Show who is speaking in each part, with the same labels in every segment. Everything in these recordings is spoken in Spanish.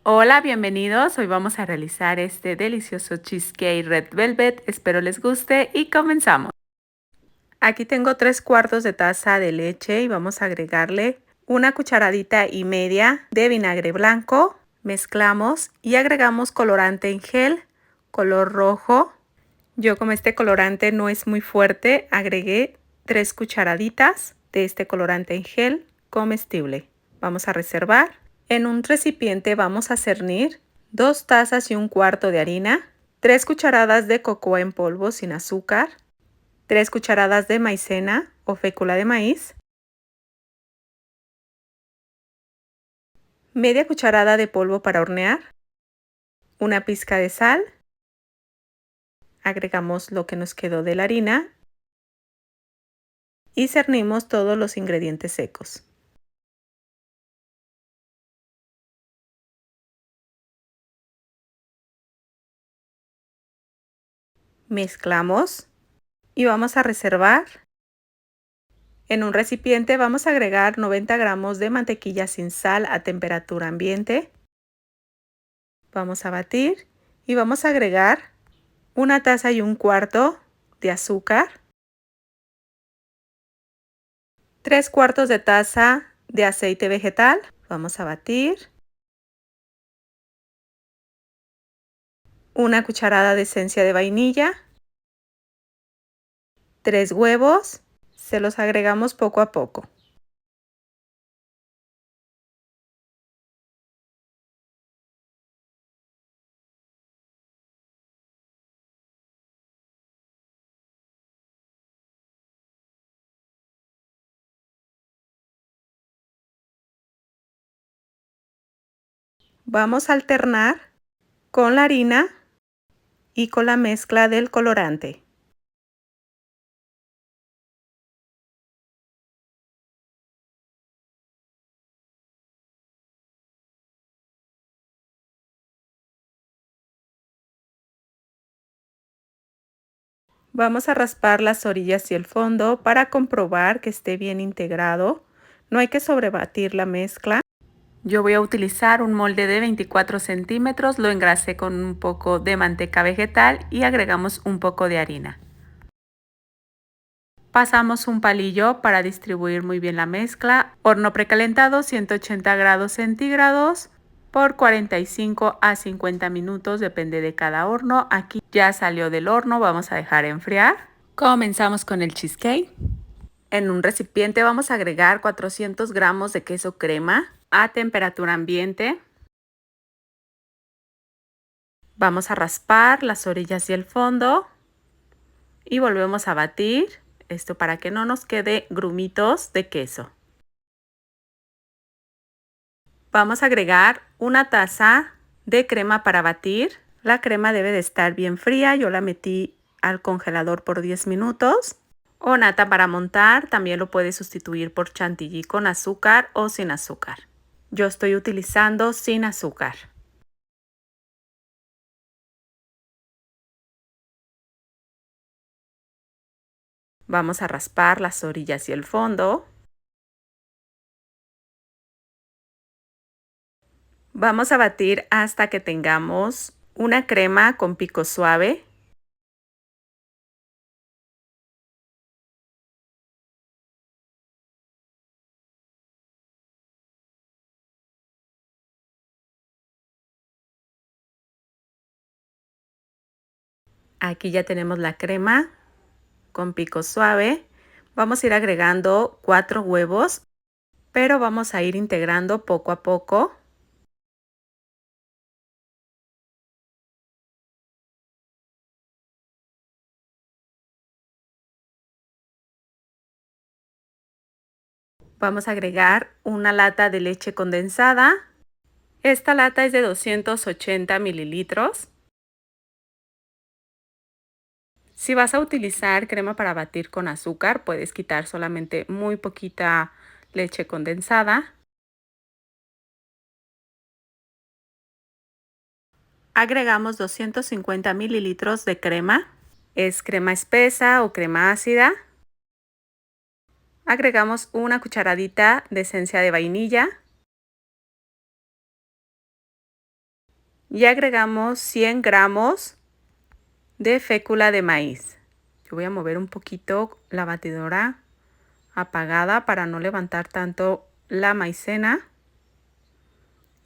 Speaker 1: Hola, bienvenidos. Hoy vamos a realizar este delicioso cheesecake Red Velvet. Espero les guste y comenzamos. Aquí tengo 3/4 de taza de leche y vamos a agregarle una cucharadita y media de vinagre blanco. Mezclamos y agregamos colorante en gel, color rojo. Yo, como este colorante no es muy fuerte, agregué 3 cucharaditas de este colorante en gel comestible. Vamos a reservar. En un recipiente vamos a cernir 2 tazas y 1/4 de harina, 3 cucharadas de cocoa en polvo sin azúcar, 3 cucharadas de maicena o fécula de maíz, media cucharada de polvo para hornear, una pizca de sal, agregamos lo que nos quedó de la harina y cernimos todos los ingredientes secos. Mezclamos y vamos a reservar. En un recipiente vamos a agregar 90 gramos de mantequilla sin sal a temperatura ambiente. Vamos a batir y vamos a agregar una taza y 1/4 de azúcar, 3/4 de taza de aceite vegetal. Vamos a batir, una cucharada de esencia de vainilla, 3 huevos, se los agregamos poco a poco. Vamos a alternar con la harina y con la mezcla del colorante. Vamos a raspar las orillas y el fondo para comprobar que esté bien integrado. No hay que sobrebatir la mezcla. Yo voy a utilizar un molde de 24 centímetros, lo engrasé con un poco de manteca vegetal y agregamos un poco de harina. Pasamos un palillo para distribuir muy bien la mezcla. Horno precalentado 180 grados centígrados por 45 a 50 minutos, depende de cada horno. Aquí ya salió del horno, vamos a dejar enfriar. Comenzamos con el cheesecake. En un recipiente vamos a agregar 400 gramos de queso crema a temperatura ambiente. Vamos a raspar las orillas y el fondo y volvemos a batir, esto para que no nos quede grumitos de queso. Vamos a agregar una taza de crema para batir. La crema debe de estar bien fría, yo la metí al congelador por 10 minutos. O nata para montar, también lo puedes sustituir por chantilly con azúcar o sin azúcar. Yo estoy utilizando sin azúcar. Vamos a raspar las orillas y el fondo. Vamos a batir hasta que tengamos una crema con pico suave. Aquí ya tenemos la crema con pico suave. Vamos a ir agregando 4 huevos, pero vamos a ir integrando poco a poco. Vamos a agregar una lata de leche condensada. Esta lata es de 280 mililitros. Si vas a utilizar crema para batir con azúcar, puedes quitar solamente muy poquita leche condensada. Agregamos 250 mililitros de crema. Es crema espesa o crema ácida. Agregamos una cucharadita de esencia de vainilla. y agregamos 100 gramos de fécula de maíz. Yo voy a mover un poquito la batidora apagada para no levantar tanto la maicena.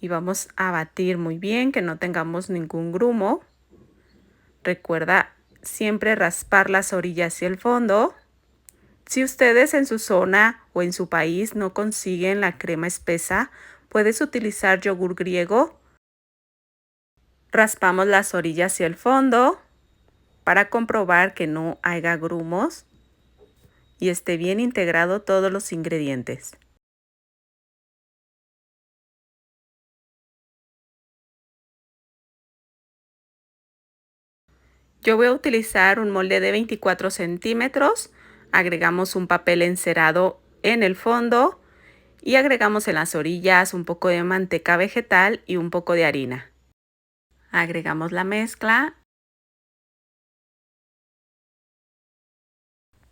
Speaker 1: Y vamos a batir muy bien, que no tengamos ningún grumo. Recuerda siempre raspar las orillas y el fondo. Si ustedes en su zona o en su país no consiguen la crema espesa, puedes utilizar yogur griego. Raspamos las orillas y el fondo para comprobar que no haya grumos y esté bien integrado todos los ingredientes. Yo voy a utilizar un molde de 24 centímetros. Agregamos un papel encerado en el fondo y agregamos en las orillas un poco de manteca vegetal y un poco de harina. Agregamos la mezcla.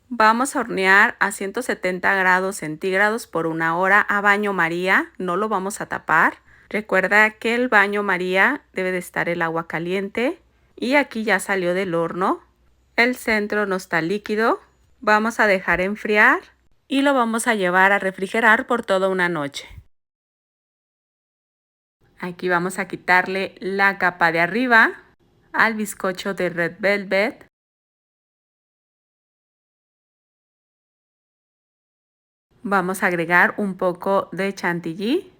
Speaker 1: Vamos a hornear a 170 grados centígrados por 1 hora a baño María. No lo vamos a tapar. Recuerda que el baño María debe de estar el agua caliente. Y aquí ya salió del horno. El centro no está líquido. Vamos a dejar enfriar y lo vamos a llevar a refrigerar por toda una noche. Aquí vamos a quitarle la capa de arriba al bizcocho de Red Velvet. Vamos a agregar un poco de chantilly.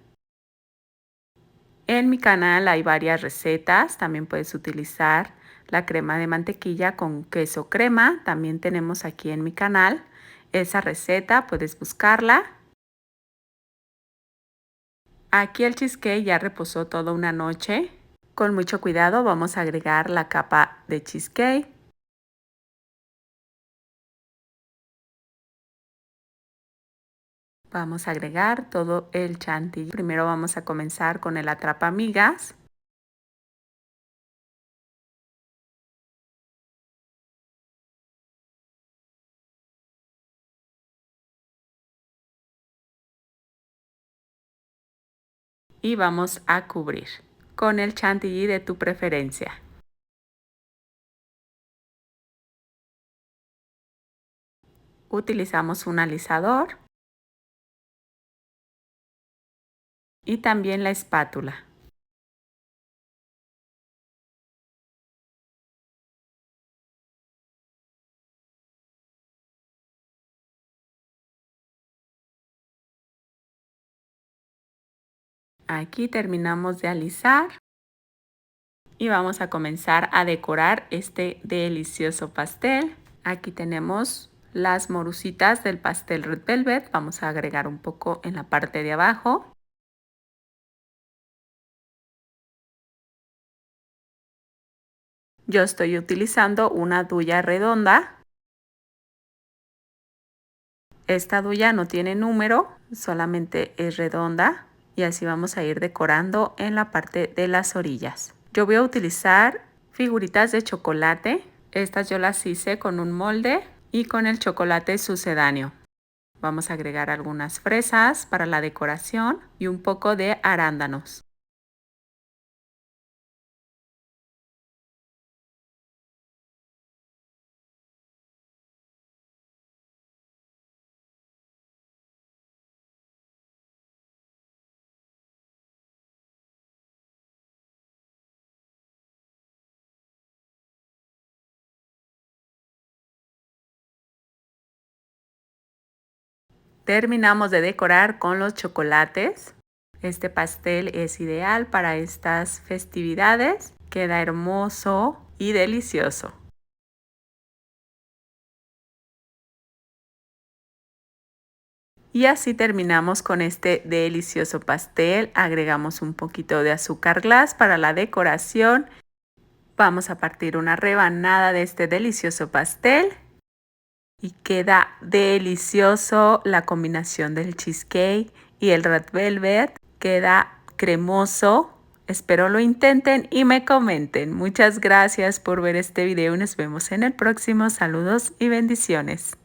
Speaker 1: En mi canal hay varias recetas, también puedes utilizar la crema de mantequilla con queso crema, también tenemos aquí en mi canal esa receta, puedes buscarla. Aquí el cheesecake ya reposó toda una noche. Con mucho cuidado vamos a agregar la capa de cheesecake. Vamos a agregar todo el chantilly. Primero vamos a comenzar con el atrapamigas. Y vamos a cubrir con el chantilly de tu preferencia. Utilizamos un alisador y también la espátula. Aquí terminamos de alisar y vamos a comenzar a decorar este delicioso pastel. Aquí tenemos las morusitas del pastel Red Velvet. Vamos a agregar un poco en la parte de abajo. Yo estoy utilizando una duya redonda. Esta duya no tiene número, solamente es redonda. Y así vamos a ir decorando en la parte de las orillas. Yo voy a utilizar figuritas de chocolate. Estas yo las hice con un molde y con el chocolate sucedáneo. Vamos a agregar algunas fresas para la decoración y un poco de arándanos. Terminamos de decorar con los chocolates. Este pastel es ideal para estas festividades. Queda hermoso y delicioso. Y así terminamos con este delicioso pastel. Agregamos un poquito de azúcar glass para la decoración. Vamos a partir una rebanada de este delicioso pastel. Y queda delicioso la combinación del cheesecake y el red velvet. Queda cremoso. Espero lo intenten y me comenten. Muchas gracias por ver este video y nos vemos en el próximo. Saludos y bendiciones.